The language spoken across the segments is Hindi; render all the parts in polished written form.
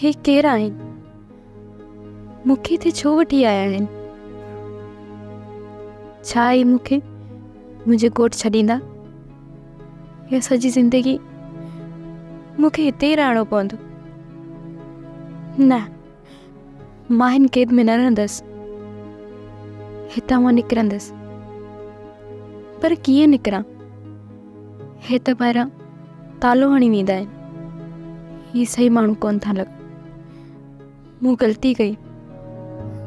हे केरु आहिनि? मूंखे हिते छो वठी आया आहिनि? छा ही मूंखे मुंहिंजे घोट छॾींदा या सॼी ज़िंदगी मूंखे हिते ई रहणो पवंदो? न, मां हिन क़ैद में न रहंदसि। हितां मां निकिरंदसि, पर कीअं निकिरां? हे त ॿाहिरां तालो हणी वेंदा आहिनि। ही सही माण्हू कोन था लॻनि। मूं ग़लती कई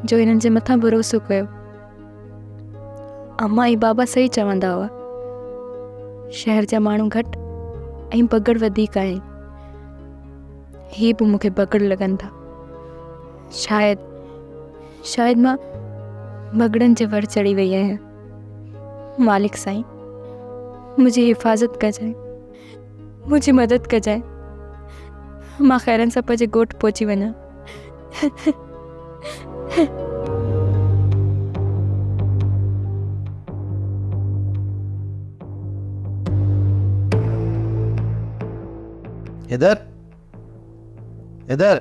जो हिननि जे मथां भरोसो कयो। अम्मा ऐं बाबा सही चवंदा हुआ, शहर जा माण्हू घटि ऐं बगड़ वधीक आहिनि। ही बि मूंखे बगड़ लॻनि था। शायदि मां बगड़नि जे वर चढ़ी वई आहियां। मालिक साईं, मुंहिंजी हिफ़ाज़त कजांइ, मुंहिंजी मदद कजांइ। मां ख़ैरनि सां पंहिंजे ॻोठ पहुची वञां। इधर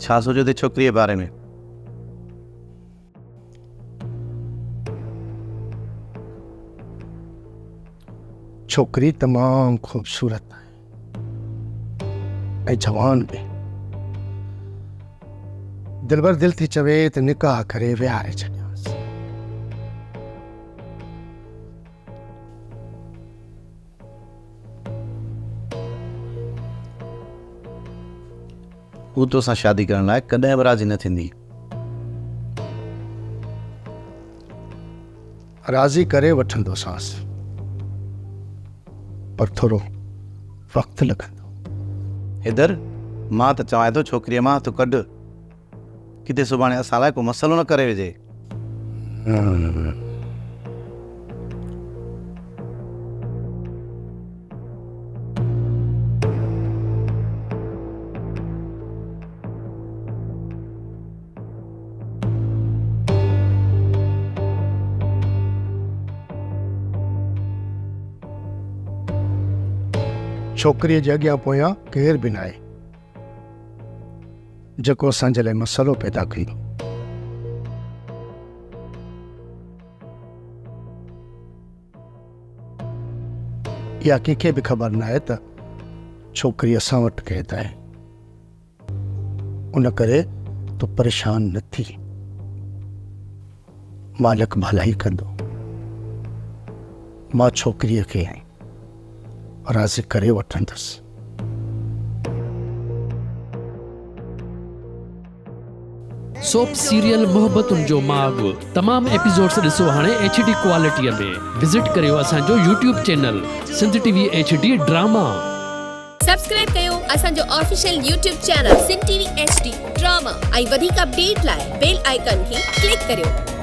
छा सोचो थी छोकिरी जे बारे में? छोकरी तमाम खूबसूरत है ऐं जवान भी। दिलबर दिल थी चवे त निकाह करे विहारे छॾियांसि। हू तोसां शादी करण लाइ कॾहिं बि राज़ी न थींदी। राज़ी करे वठंदोसांसि, पर थोरो वक़्तु लॻंदो। इधर मां त चवां थो छोकिरीअ मां हथु कढ, किथे सुभाणे असां लाइ को मसइलो न करे विझे। छोकिरीअ जे अॻियां पोयां केर बि नाहे जेको असांजे लाइ मसइलो पैदा कंदो। या कंहिंखे बि ख़बर न आहे त छोकिरी असां वटि क़ैद आहे। उन करे तूं परेशान न थी। मालिक भलाई कंदो। मां छोकिरीअ खे राज़ी करे वठंदसि। सोप सीरियल मोहब्बतुनि जो माग तमाम एपिसोड्स ॾिसो हाणे HD क्वालिटीअ में। विज़िट करियो असांजो YouTube channel Sindh TV HD drama. Subscribe कयो असांजो official YouTube channel Sindh TV HD drama ऐं वधीक अपडेट लाइ बेल आइकन खे क्लिक करियो।